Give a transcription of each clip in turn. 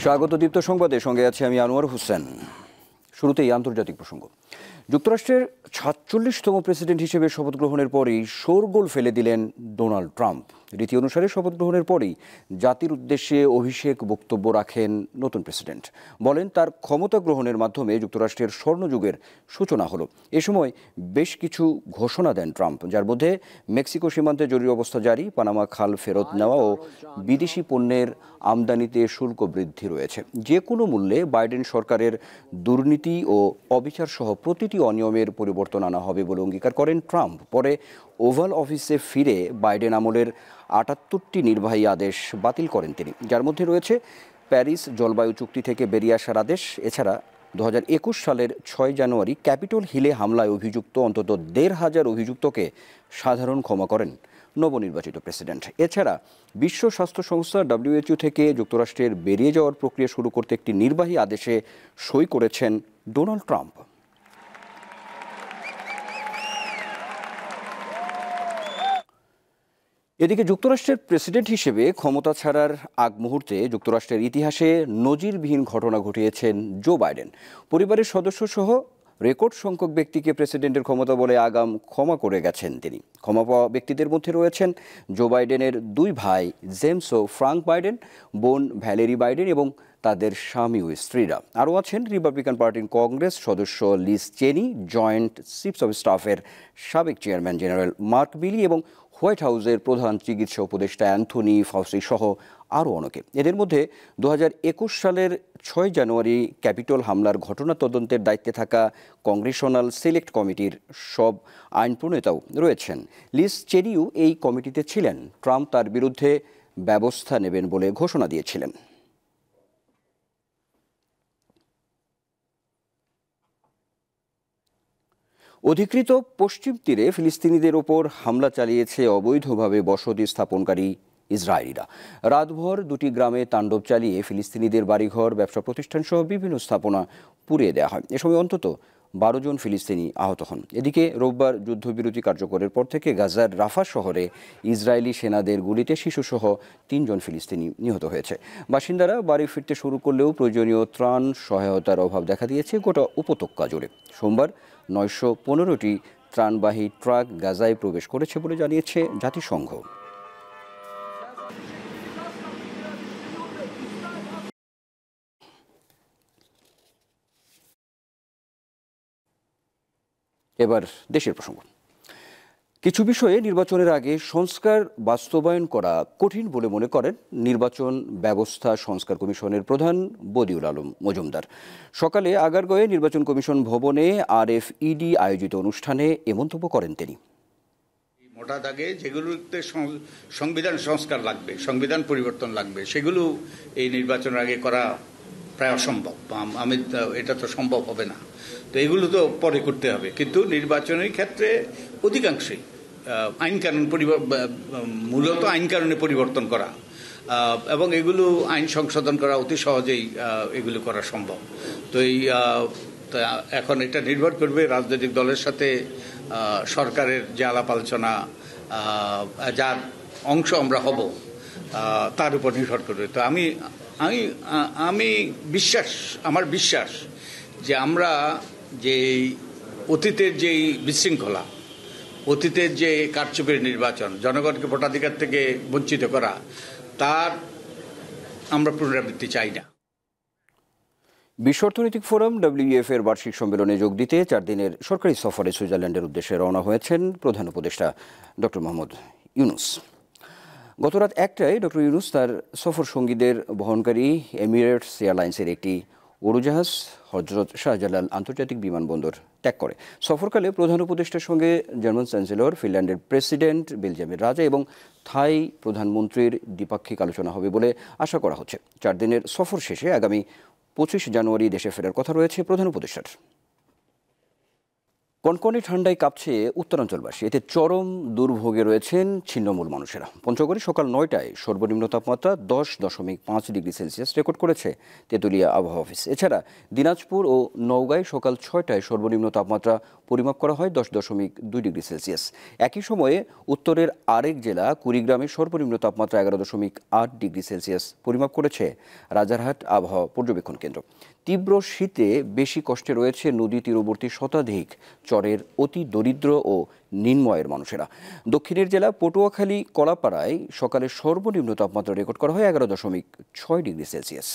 স্বাগত দীপ্ত সংবাদের সঙ্গে আছি আমি আনোয়ার হোসেন। শুরুতেই আন্তর্জাতিক প্রসঙ্গ। যুক্তরাষ্ট্রের ৪৭তম প্রেসিডেন্ট হিসেবে শপথ গ্রহণের পরেই শোরগোল ফেলে দিলেন ডোনাল্ড ট্রাম্প। রীতি অনুসারে শপথ গ্রহণের পরেই জাতির উদ্দেশ্যে অভিষেক বক্তব্য রাখেন নতুন প্রেসিডেন্ট। বলেন তার ক্ষমতা গ্রহণের মাধ্যমে যুক্তরাষ্ট্রের স্বর্ণযুগের সূচনা হলো। এ সময় বেশ কিছু ঘোষণা দেন ট্রাম্প, যার মধ্যে মেক্সিকো সীমান্তে জরুরি অবস্থা জারি, পানামা খাল ফেরত নেওয়া ও বিদেশি পণ্যের আমদানিতে শুল্ক বৃদ্ধি রয়েছে। যে কোনো মূল্যে বাইডেন সরকারের দুর্নীতি ও অবিচার সহ প্রতিটি অনিয়মের পরিবর্তন আনা হবে বলে অঙ্গীকার করেন ট্রাম্প। পরে ওভাল অফিসে ফিরে বাইডেন আমলের ৭৮টি নির্বাহী আদেশ বাতিল করেন তিনি, যার মধ্যে রয়েছে প্যারিস জলবায়ু চুক্তি থেকে বেরিয়ে আসার আদেশ। এছাড়া ২০২১ সালের ৬ জানুয়ারি ক্যাপিটল হিলে হামলায় অভিযুক্ত অন্তত ১৫০০ অভিযুক্তকে সাধারণ ক্ষমা করেন নবনির্বাচিত প্রেসিডেন্ট। এছাড়া বিশ্ব স্বাস্থ্য সংস্থা WHO থেকে যুক্তরাষ্ট্রের বেরিয়ে যাওয়ার প্রক্রিয়া শুরু করতে একটি নির্বাহী আদেশে সই করেছেন ডোনাল্ড ট্রাম্প। এদিকে যুক্তরাষ্ট্রের প্রেসিডেন্ট হিসেবে ক্ষমতা ছাড়ার আগ মুহূর্তে যুক্তরাষ্ট্রের ইতিহাসে নজিরবিহীন ঘটনা ঘটিয়েছেন জো বাইডেন। পরিবারের সদস্য সহ রেকর্ড সংখ্যক ব্যক্তিকে প্রেসিডেন্টের ক্ষমতা বলে আগাম ক্ষমা করে গেছেন তিনি। ক্ষমা পাওয়া ব্যক্তিদের মধ্যে রয়েছেন জো বাইডেনের 2 ভাই জেমস ও ফ্রাঙ্ক বাইডেন, বোন ভ্যালেরি বাইডেন এবং তাদের স্বামী ও স্ত্রীরা। আরও আছেন রিপাবলিকান পার্টির কংগ্রেস সদস্য লিজ চেনি, জয়েন্ট চিফস অব স্টাফের সাবেক চেয়ারম্যান জেনারেল মার্ক মিলি এবং হোয়াইট হাউসের প্রধান চিকিৎসা উপদেষ্টা অ্যান্থনি ফাউসি সহ আরও অনেকে। এদের মধ্যে ২০২১ সালের ৬ জানুয়ারি ক্যাপিটল হামলার ঘটনা তদন্তের দায়িত্বে থাকা কংগ্রেশনাল সিলেক্ট কমিটির সব আইন প্রণেতাও রয়েছেন। লিজ চেনিও এই কমিটিতে ছিলেন। ট্রাম্প তার বিরুদ্ধে ব্যবস্থা নেবেন বলে ঘোষণা দিয়েছিলেন। অধিকৃত পশ্চিম তীরে ফিলিস্তিনিদের ওপর হামলা চালিয়েছে অবৈধভাবে বসতি স্থাপনকারী ইসরায়েলিরা। রাতভর 2টি গ্রামে তাণ্ডব চালিয়ে ফিলিস্তিনিদের বাড়িঘর, ব্যবসা প্রতিষ্ঠান সহ বিভিন্ন স্থাপনা পুড়িয়ে দেওয়া হয়। এ সময় অন্তত 12 জন ফিলিস্তিনি আহত হন। এদিকে রোববার যুদ্ধবিরতি কার্যকরের পর থেকে গাজার রাফা শহরে ইসরায়েলি সেনাদের গুলিতে শিশুসহ 3 জন ফিলিস্তিনি নিহত হয়েছে। বাসিন্দারা বাড়ি ফিরতে শুরু করলেও প্রয়োজনীয় ত্রাণ সহায়তার অভাব দেখা দিয়েছে গোটা উপত্যকা জুড়ে। সোমবার 915টি ত্রাণবাহী ট্রাক গাজায় প্রবেশ করেছে বলে জানিয়েছে জাতিসংঘ। এবার দেশের প্রসঙ্গ। কিছু বিষয়ে নির্বাচনের আগে সংস্কার বাস্তবায়ন করা কঠিন বলে মনে করেন নির্বাচন ব্যবস্থা সংস্কার কমিশনের প্রধান বদিউল আলম মজুমদার। সকালে আগারগাঁওয়ে নির্বাচন কমিশন ভবনে RFED আয়োজিত অনুষ্ঠানে এ মন্তব্য করেন তিনি। মোটা দাগে যেগুলোতে সংবিধান সংস্কার লাগবে, সংবিধান পরিবর্তন লাগবে, সেগুলো এই নির্বাচনের আগে করা প্রায় অসম্ভব। এটা তো সম্ভব হবে না। তো এগুলো তো পরে করতে হবে, কিন্তু নির্বাচনের ক্ষেত্রে অধিকাংশই আইনকানুন মূলত আইনকানুনে পরিবর্তন করা এবং এগুলো আইন সংশোধন করা অতি সহজেই এগুলো করা সম্ভব। তো এখন এটা নির্ভর করবে রাজনৈতিক দলের সাথে সরকারের যে আলাপ আলোচনা, যার অংশ আমরা হব, তার উপর নির্ভর করবে। তো আমার বিশ্বাস যে আমরা যে অতীতের যেই বিশৃঙ্খলা, অতীতের যে কারচুপির নির্বাচন, জনগণকে ভোটাধিকার থেকে বঞ্চিত করা, তার আমরা পুনরাবৃত্তি চাই না। বিশ্ব অর্থনৈতিক ফোরাম WEF এর বার্ষিক সম্মেলনে যোগ দিতে 4 দিনের সরকারি সফরে সুইজারল্যান্ডের উদ্দেশ্যে রওনা হয়েছেন প্রধান উপদেষ্টা ডক্টর মোহাম্মদ ইউনূস। গতরাত 1টায় ডক্টর ইউনূস তার সফর সঙ্গীদের বহনকারী এমিরেটস এয়ারলাইন্সের একটি উড়োজাহাজ হজরত শাহজালাল আন্তর্জাতিক বিমানবন্দর ত্যাগ করে। সফরকালে প্রধান উপদেষ্টার সঙ্গে জার্মান চ্যান্সেলর, ফিনল্যান্ডের প্রেসিডেন্ট, বেলজিয়ামের রাজা এবং থাই প্রধানমন্ত্রীর দ্বিপাক্ষিক আলোচনা হবে বলে আশা করা হচ্ছে। 4 দিনের সফর শেষে আগামী 25 জানুয়ারি দেশে ফেরার কথা রয়েছে প্রধান উপদেষ্টার। কনকনে ঠান্ডায় কাঁপছে উত্তরাঞ্চলবাসী। এতে চরম দুর্ভোগে রয়েছেন ছিন্নমূল মানুষেরা। পঞ্চগড়ে সকাল 9টায় সর্বনিম্ন তাপমাত্রা 10.5 ডিগ্রি সেলসিয়াস রেকর্ড করেছে তেঁতুলিয়া আবহাওয়া অফিস। এছাড়া দিনাজপুর ও নওগাঁয় সকাল 6টায় সর্বনিম্ন তাপমাত্রা পরিমাপ করা হয় 10.2 ডিগ্রি সেলসিয়াস। একই সময়ে উত্তরের আরেক জেলা কুড়িগ্রামে সর্বনিম্ন তাপমাত্রা 11.8 ডিগ্রি সেলসিয়াস পরিমাপ করেছে রাজারহাট আবহাওয়া পর্যবেক্ষণ কেন্দ্র। তীব্র শীতে বেশি কষ্টে রয়েছে নদী তীরবর্তী শতাধিক চরের অতি দরিদ্র ও নিম্নয়ের মানুষেরা। দক্ষিণের জেলা পটুয়াখালী কলাপাড়ায় সকালে সর্বনিম্ন তাপমাত্রা রেকর্ড করা হয় 11.6 ডিগ্রি সেলসিয়াস।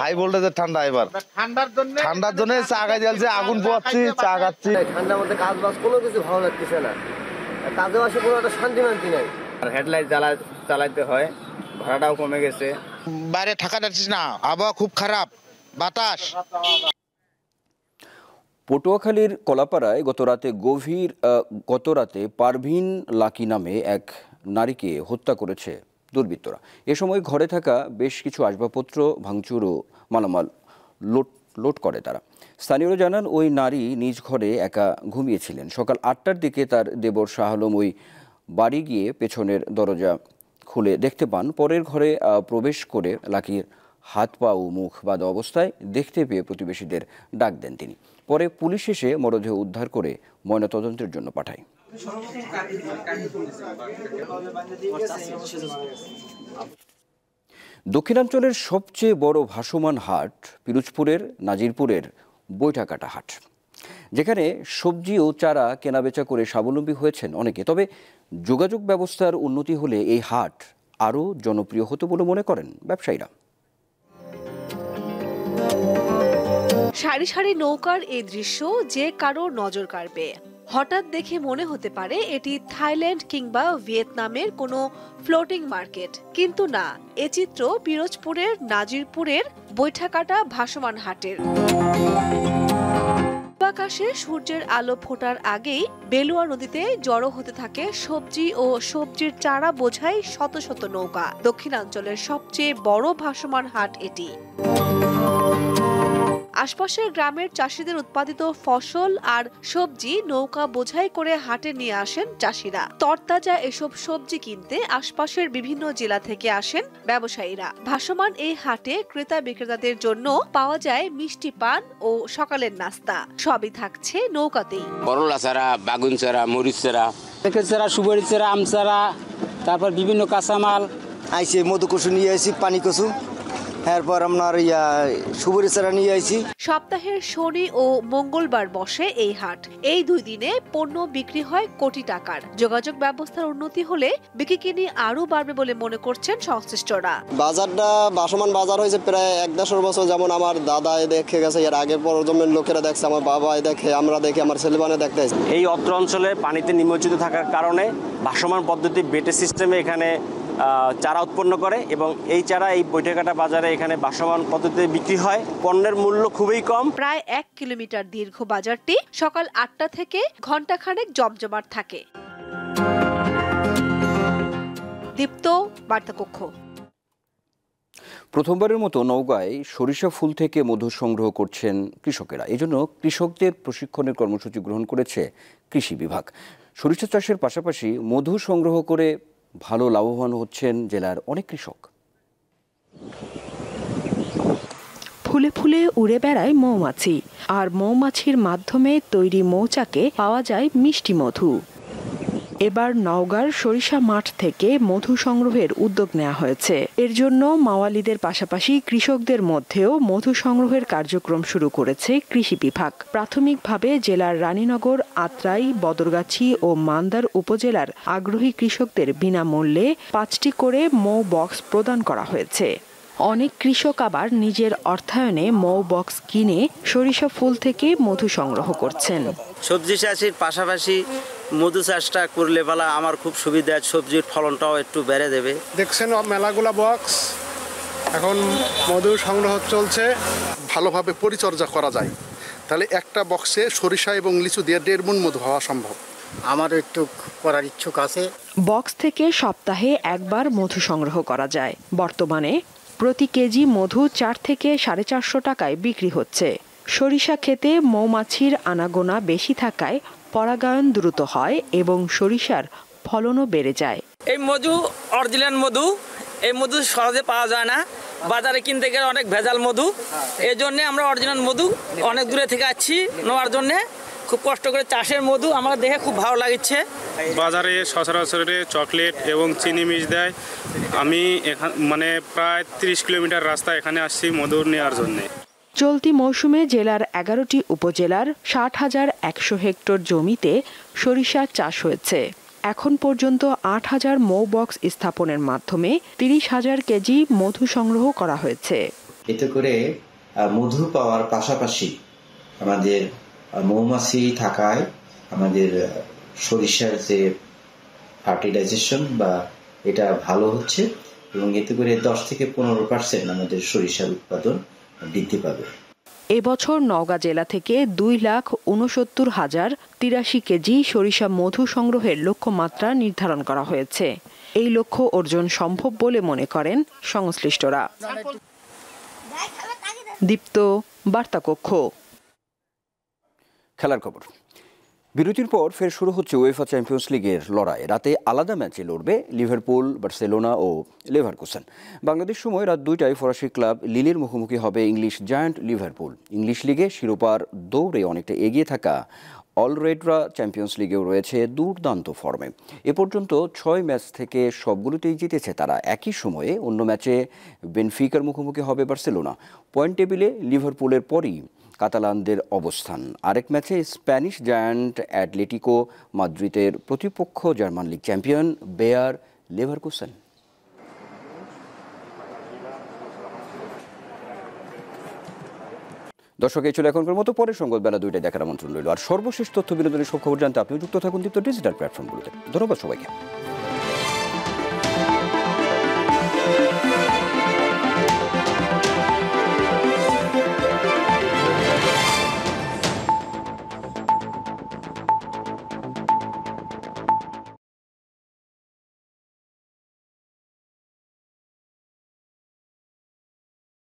হাই ভোল্টেজের ঠান্ডা, এবার ঠান্ডার জন্য চা খাই দিয়েছে, আগুন পোয়াচ্ছি, চা খাচ্ছি। ঠান্ডার মধ্যে কাজ বাজ কোনো কিছু ভালো লাগতেছে না, কাজে বাসে কোনো একটা শান্তি মান্তি নাই। আর হেডলাইট চালাইতে হয়, ভাড়াটাও কমে গেছে। বাইরে থাকা যাচ্ছে না, আবহাওয়া খুব খারাপ, বাতাস। পটুয়াখালীর কলাপাড়ায় গত রাতে পারভিন লাকি নামে এক নারীকে হত্যা করেছে দুর্বৃত্তরা। এ সময় ঘরে থাকা বেশ কিছু আসবাবপত্র ভাঙচুর ও মালামাল লোড করে তারা। স্থানীয়রা জানান ওই নারী নিজ ঘরে একা ঘুমিয়েছিলেন। সকাল 8টার দিকে তার দেবর শাহ আলম ওই বাড়ি গিয়ে পেছনের দরজা খুলে দেখতে পান। পরের ঘরে প্রবেশ করে লাকির হাত পা ও মুখ বাঁধা অবস্থায় দেখতে পেয়ে প্রতিবেশীদের ডাক দেন তিনি। পরে পুলিশ এসে মরদেহ উদ্ধার করে ময়নাতদন্তের জন্য পাঠায়। দক্ষিণাঞ্চলের সবচেয়ে বড় ভাসমান হাট পিরোজপুরের নাজিরপুরের বৈঠাকাটা হাট, যেখানে সবজি ও চারা কেনাবেচা করে স্বাবলম্বী হয়েছেন অনেকে। তবে যোগাযোগ ব্যবস্থার উন্নতি হলে এই হাট আরও জনপ্রিয় হতো বলে মনে করেন ব্যবসায়ীরা। সারি সারি নৌকার এই দৃশ্য যে কারো নজর কাড়বে। হঠাৎ দেখে মনে হতে পারে এটি থাইল্যান্ড কিংবা ভিয়েতনামের কোনো ফ্লোটিং মার্কেট, কিন্তু না, এ চিত্র পিরোজপুরের নাজিরপুরের বৈঠাকাটা ভাসমান হাটের। আকাশে সূর্যের আলো ফোটার আগেই বেলুয়া নদীতে জড়ো হতে থাকে সবজি ও সবজির চারা বোঝাই শত শত নৌকা। দক্ষিণাঞ্চলের সবচেয়ে বড় ভাসমান হাট এটি। আশপাশের গ্রামের চাষিদের উৎপাদিত ফসল আর সবজি নৌকা বোঝাই করে হাটে নিয়ে আসেন চাষিরা। তরতাজা এসব সবজি কিনতে আশপাশের বিভিন্ন জেলা থেকে আসেন ব্যবসায়ীরা। ভাসমান এই হাটে ক্রেতা বিক্রেতাদের জন্য পাওয়া যায় মিষ্টি পান ও সকালের নাস্তা। সবই থাকছে নৌকাতেই। করলা চারা, বাগুন চারা, মরিচ চারা, চারা, সুপারি চারা, আম চারা, তারপর বিভিন্ন কাঁচামাল আইসি মধু কচু নিয়ে আসি, পানি কচু, এরপর আপনার সুপারি চারা নিয়ে আসি। সপ্তাহের শনি ও মঙ্গলবার বসে এই হাট। এই 2 দিনে পণ্য বিক্রি হয় কোটি টাকার। যোগাযোগ ব্যবস্থার উন্নতি হলে বিক্রি আরো বাড়বে বলে মনে করছেন সংশ্লিষ্টরা। বাজারটা ভাসমান বাজার হয়েছে প্রায় 1-1.5 বছর। যেমন আমার দাদা দেখে গেছে, এর আগের প্রজন্মের লোকেরা দেখছে, আমার বাবা দেখে, আমরা দেখি, আমার ছেলেমানে দেখতে। এই অত্র অঞ্চলে পানিতে নিমজ্জিত থাকার কারণে ভাসমান পদ্ধতি বেটে সিস্টেমে এখানে চারা উৎপন্ন করে এবং এই চারা এই বৈঠাকাটা বাজারে এখানে ভাসমান পদ্ধতিতে বিক্রি হয়। পণ্যের মূল্য খুবই কম। প্রায় 1 কিলোমিটার দীর্ঘ বাজারটি সকাল 8টা থেকে ঘণ্টাখানেক জমজমাট থাকে। দীপ্ত, বার্তাকক্ষ। প্রথমবারের মতো নওগাঁয় সরিষা ফুল থেকে মধু সংগ্রহ করছেন কৃষকেরা। এজন্য কৃষকদের প্রশিক্ষণের কর্মসূচি গ্রহণ করেছে কৃষি বিভাগ। সরিষা চাষের পাশাপাশি মধু সংগ্রহ করে ভালো লাভবান হচ্ছেন জেলার অনেক কৃষক। ফুলে ফুলে উড়ে বেড়ায় মৌমাছি, আর মৌমাছির মাধ্যমে তৈরি মৌচাকে পাওয়া যায় মিষ্টি মধু। এবার নওগাঁর সরিষা মাঠ থেকে মধু সংগ্রহের উদ্যোগ নেওয়া হয়েছে। এর জন্য মাওয়ালিদের পাশাপাশি কৃষকদের মধ্যেও মধু সংগ্রহের কার্যক্রম শুরু করেছে কৃষি বিভাগ। প্রাথমিকভাবে জেলার রানীনগর, আত্রাই, বদরগাছি ও মান্দার উপজেলার আগ্রহী কৃষকদের বিনামূল্যে 5টি করে মৌ বক্স প্রদান করা হয়েছে। অনেক কৃষক আবার নিজের অর্থায়নে মৌ বক্স কিনে সরিষা ফুল থেকে মধু সংগ্রহ করছেন। সবজি চাষের পাশাপাশি মধু চাষটা করলে বলা আমার খুব সুবিধা, সবজির ফলনটাও একটু বেড়ে দেবে। দেখছেন মেলাগুলা বক্স, এখন মধু সংগ্রহ চলছে। ভালোভাবে পরিচর্যা করা যায় তাহলে একটা বক্সে সরিষা এবং লিচু দিয়ে 1.5 মণ মধু হওয়া সম্ভব। আমার একটু করার ইচ্ছুক আছে। বক্স থেকে সপ্তাহে একবার মধু সংগ্রহ করা যায়। বর্তমানে প্রতি কেজি মধু 4 থেকে 450 টাকায় বিক্রি হচ্ছে। সরিষা খেতে মৌমাছির আনাগোনা বেশি থাকায় পরাগায়ন দ্রুত হয় এবং সরিষার ফলনও বেড়ে যায়। এই মধু অরিজিনাল মধু, এই মধু সহজে পাওয়া যায় না। বাজারে কিনতে গেলে অনেক ভেজাল মধু, এই জন্য আমরা অরিজিনাল মধু অনেক দূরে থেকে আসছি নেওয়ার জন্য। খুব কষ্ট করে চাষের মধু আমার দেখে খুব ভালো লাগছে। বাজারে সচরাচর চকলেট এবং চিনি মিশ দেয়। আমি মানে প্রায় 30 কিলোমিটার রাস্তা এখানে আসছি মধু নেওয়ার জন্য। চলতি মৌসুমে জেলার 11টি উপজেলার 60,100 হেক্টর জমিতে সরিষা চাষ হয়েছে। এখন পর্যন্ত 8,000 মৌ বক্স স্থাপনের মাধ্যমে 30,000 কেজি মধু সংগ্রহ করা হয়েছে। এতে করে মধু পাওয়ার পাশাপাশি আমাদের মৌমাছি থাকায় আমাদের সরিষার যে ফার্টিলাইজেশন বা এটা ভালো হচ্ছে এবং এতে করে 10 থেকে 15% আমাদের সরিষার উৎপাদন বৃদ্ধি পাবে। এবছর নওগাঁ জেলা থেকে 2,69,083 কেজি সরিষা মধু সংগ্রহের লক্ষ্যমাত্রা নির্ধারণ করা হয়েছে। এই লক্ষ্য অর্জন সম্ভব বলে মনে করেন সংশ্লিষ্টরা। দীপ্ত, বার্তাকক্ষ। খেলার খবর। বিরতির পর ফের শুরু হচ্ছে উয়েফা চ্যাম্পিয়ন্স লিগের লড়াই। রাতে আলাদা ম্যাচে লড়বে লিভারপুল, বার্সেলোনা ও লেভারকুসেন। বাংলাদেশ সময় রাত 2টায় ফরাসি ক্লাব লিলের মুখোমুখি হবে ইংলিশ জায়ান্ট লিভারপুল। ইংলিশ লিগে শিরোপার দৌড়ে অনেকটা এগিয়ে থাকা অলরেডরা চ্যাম্পিয়ন্স লিগেও রয়েছে দুর্দান্ত ফর্মে। এ পর্যন্ত 6 ম্যাচ থেকে সবগুলোতেই জিতেছে তারা। একই সময়ে অন্য ম্যাচে বেনফিকার মুখোমুখি হবে বার্সেলোনা। পয়েন্ট টেবিলে লিভারপুলের পরই কাতালানদের অবস্থান। আরেক ম্যাচে স্প্যানিশ জায়ান্ট অ্যাটলেটিকো মাদ্রিদের প্রতিপক্ষ German league champion bear Leverkusen. দর্শক, এই ছিল এখনকার মতো। পরের সংবাদ বেলা 2টায় দেখার আমন্ত্রণ রইল। আর সর্বশেষ তথ্য বিনোদনের সব খবর জানতে আপনিও যুক্ত থাকুন দীপ্ত ডিজিটাল প্ল্যাটফর্মগুলোতে। ধন্যবাদ সবাইকে।